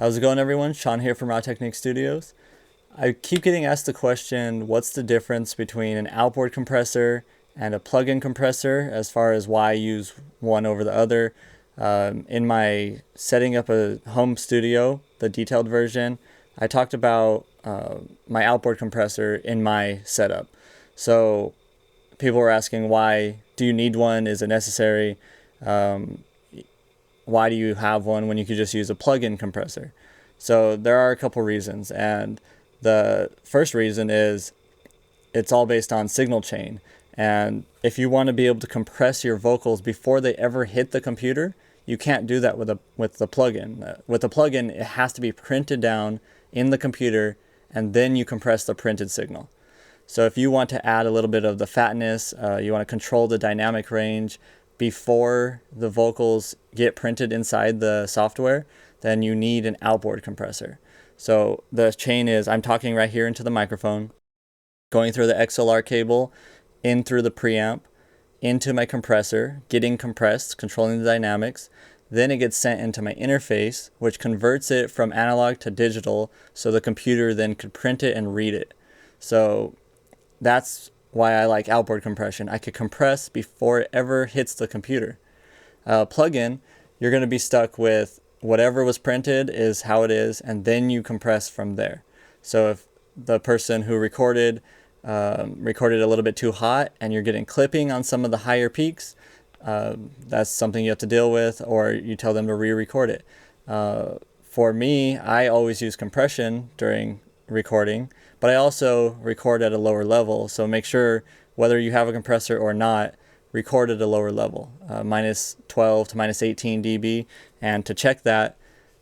How's it going, everyone? Sean here from Raw Technique Studios. I keep getting asked the question, what's the difference between an outboard compressor and a plug-in compressor as far as why I use one over the other. In my setting up a home studio, the detailed version, I talked about my outboard compressor in my setup. So people were asking, why do you need one? Is it necessary? Why do you have one when you could just use a plug-in compressor? So there are a couple reasons, and the first reason is it's all based on signal chain. And if you want to be able to compress your vocals before they ever hit the computer, you can't do that with the plugin. With the plugin, it has to be printed down in the computer, and then you compress the printed signal. So if you want to add a little bit of the fatness, you want to control the dynamic range before the vocals get printed inside the software, then you need an outboard compressor. So the chain is, I'm talking right here into the microphone, going through the XLR cable, in through the preamp, into my compressor, getting compressed, controlling the dynamics. Then it gets sent into my interface, which converts it from analog to digital, so the computer then could print it and read it. So that's why I like outboard compression. I could compress before it ever hits the computer. Plug-in, you're going to be stuck with whatever was printed is how it is, and then you compress from there. So if the person who recorded a little bit too hot and you're getting clipping on some of the higher peaks, that's something you have to deal with, or you tell them to re-record it. For me, I always use compression during recording, but I also record at a lower level. So make sure, whether you have a compressor or not, record at a lower level, minus 12 to minus 18 dB. And to check that,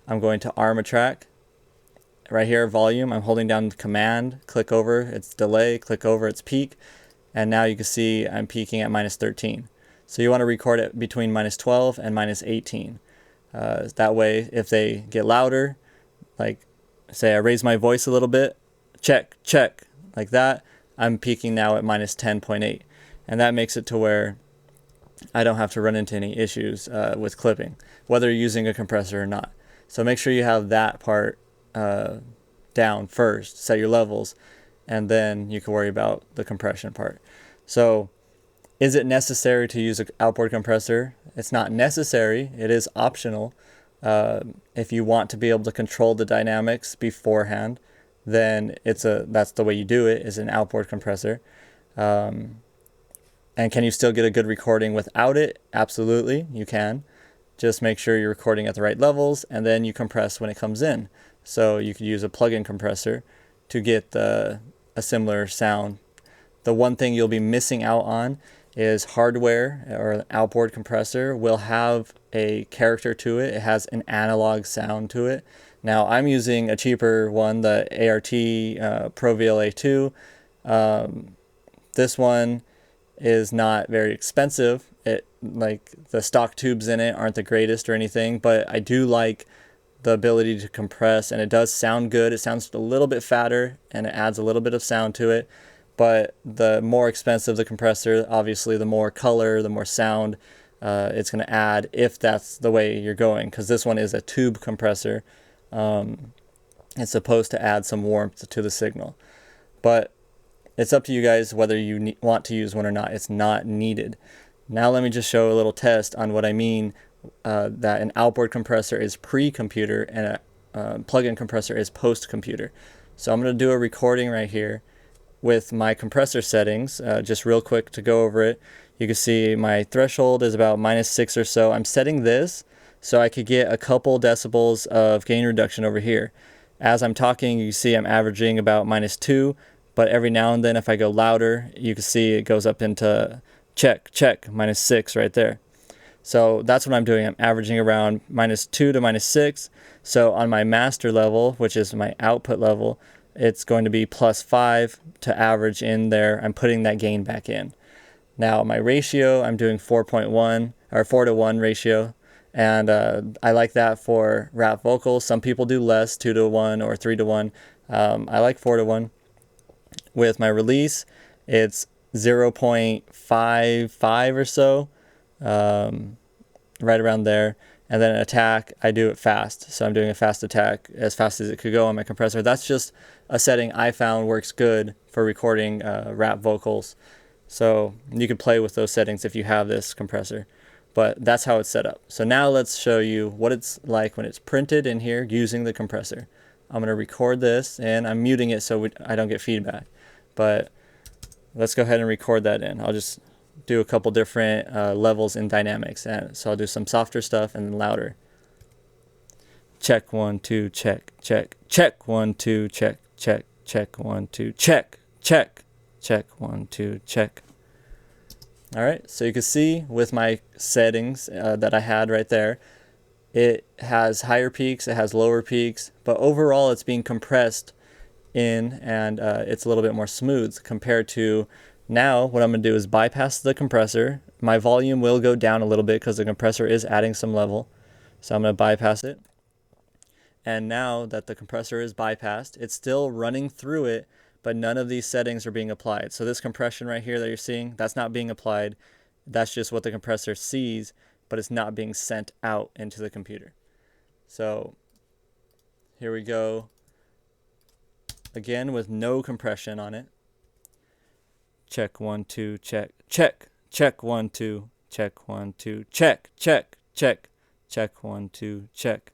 I'm going to arm a track. Right here, volume, I'm holding down the command, click over its delay, click over its peak, and now you can see I'm peaking at minus 13. So you want to record it between minus 12 and minus 18. That way, if they get louder, like say I raise my voice a little bit, check, check, like that, I'm peaking now at minus 10.8. And that makes it to where I don't have to run into any issues with clipping, whether you're using a compressor or not. So make sure you have that part down first, set your levels, and then you can worry about the compression part. So is it necessary to use an outboard compressor? It's not necessary. It is optional. If you want to be able to control the dynamics beforehand, then that's the way you do it, is an outboard compressor. And can you still get a good recording without it? Absolutely, you can. Just make sure you're recording at the right levels, and then you compress when it comes in. So you could use a plug-in compressor to get a similar sound. The one thing you'll be missing out on is hardware, or an outboard compressor will have a character to it. It has an analog sound to it. Now I'm using a cheaper one, the ART Pro VLA 2. This one is not very expensive. Like the stock tubes in it aren't the greatest or anything, but I do like the ability to compress, and it does sound good. It sounds a little bit fatter, and it adds a little bit of sound to it. But the more expensive the compressor, obviously the more color, the more sound it's going to add, if that's the way you're going, because this one is a tube compressor. It's supposed to add some warmth to the signal, but it's up to you guys whether you want to use one or not. It's not needed. Now let me just show a little test on what I mean, that an outboard compressor is pre-computer and a plug-in compressor is post-computer. So I'm going to do a recording right here with my compressor settings, just real quick to go over it. You can see my threshold is about minus 6 or so. I'm setting this so I could get a couple decibels of gain reduction over here. As I'm talking, you see I'm averaging about minus 2, but every now and then if I go louder, you can see it goes up into check, check, minus 6 right there. So that's what I'm doing. I'm averaging around minus 2 to minus 6. So on my master level, which is my output level, it's going to be plus 5 to average in there. I'm putting that gain back in. Now my ratio, I'm doing 4.1 or 4 to 1 ratio. And I like that for rap vocals. Some people do less, 2 to 1 or 3 to 1. I like 4 to 1. With my release, it's 0.55 or so, right around there. And then attack, I do it fast. So I'm doing a fast attack as fast as it could go on my compressor. That's just a setting I found works good for recording rap vocals. So you could play with those settings if you have this compressor. But that's how it's set up. So now let's show you what it's like when it's printed in here using the compressor. I'm going to record this, and I'm muting it so I don't get feedback. But let's go ahead and record that in. I'll just do a couple different levels in dynamics. And so I'll do some softer stuff and then louder. Check 1 2 check check check 1 2 check check check 1 2 check check check 1 2 check. All right, so you can see with my settings that I had right there, it has higher peaks, it has lower peaks, but overall it's being compressed in, and it's a little bit more smooth compared to now. What I'm going to do is bypass the compressor. My volume will go down a little bit because the compressor is adding some level. So I'm going to bypass it. And now that the compressor is bypassed, it's still running through it, but none of these settings are being applied. So this compression right here that you're seeing, that's not being applied. That's just what the compressor sees, but it's not being sent out into the computer. So here we go. Again, with no compression on it. Check 1 2 check check check 1 2 check 1 2 check check check check 1 2 check.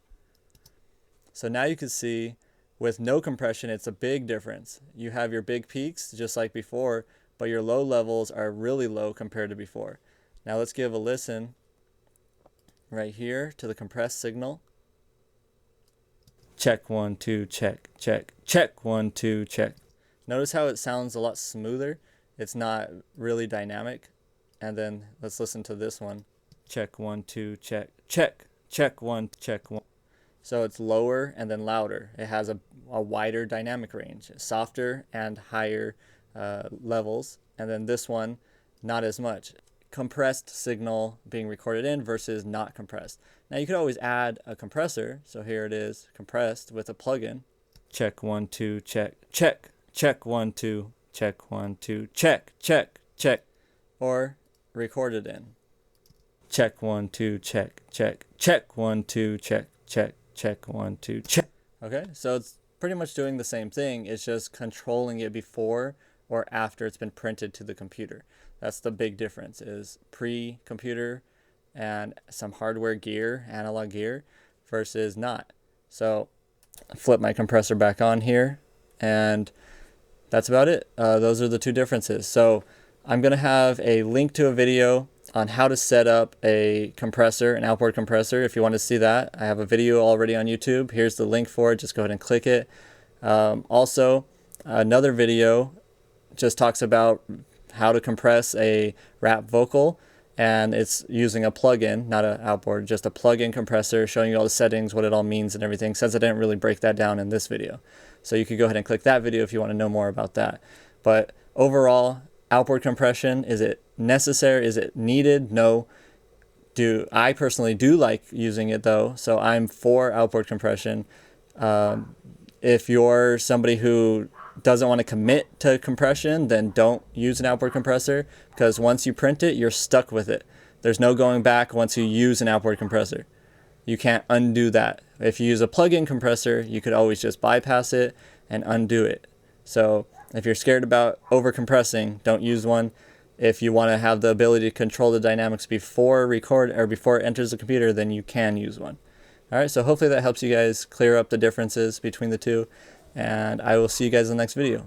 So now you can see with no compression, it's a big difference. You have your big peaks just like before, but your low levels are really low compared to before. Now let's give a listen right here to the compressed signal. Check 1 2 check check check 1 2 check. Notice how it sounds a lot smoother. It's not really dynamic. And then let's listen to this one. Check 1 2 check check check 1 check 1. So it's lower and then louder. It has a wider dynamic range, softer and higher levels. And then this one, not as much. Compressed signal being recorded in versus not compressed. Now you could always add a compressor. So here it is, compressed with a plugin. Check 1 2 check check check 1 2 check 1 2 check check check, or record it in. Check 1 2 check check check 1 2 check check check 1 2 check. Okay, so it's pretty much doing the same thing. It's just controlling it before or after it's been printed to the computer. That's the big difference, is pre-computer and some hardware gear, analog gear, versus not. So flip my compressor back on here, and that's about it. Those are the two differences. So I'm going to have a link to a video on how to set up a compressor, an outboard compressor. If you want to see that, I have a video already on YouTube. Here's the link for it. Just go ahead and click it. Also, another video just talks about how to compress a rap vocal, and it's using a plugin, not an outboard, just a plugin compressor, showing you all the settings, what it all means and everything, since I didn't really break that down in this video. So you could go ahead and click that video if you want to know more about that. But overall, outboard compression, is it necessary? Is it needed? No. I personally do like using it though, so I'm for outboard compression. If you're somebody who doesn't want to commit to compression, then don't use an outboard compressor, because once you print it, you're stuck with it. There's no going back once you use an outboard compressor. You can't undo that. If you use a plug-in compressor, you could always just bypass it and undo it. So if you're scared about overcompressing, don't use one. If you want to have the ability to control the dynamics before before it enters the computer, then you can use one. All right, so hopefully that helps you guys clear up the differences between the two, and I will see you guys in the next video.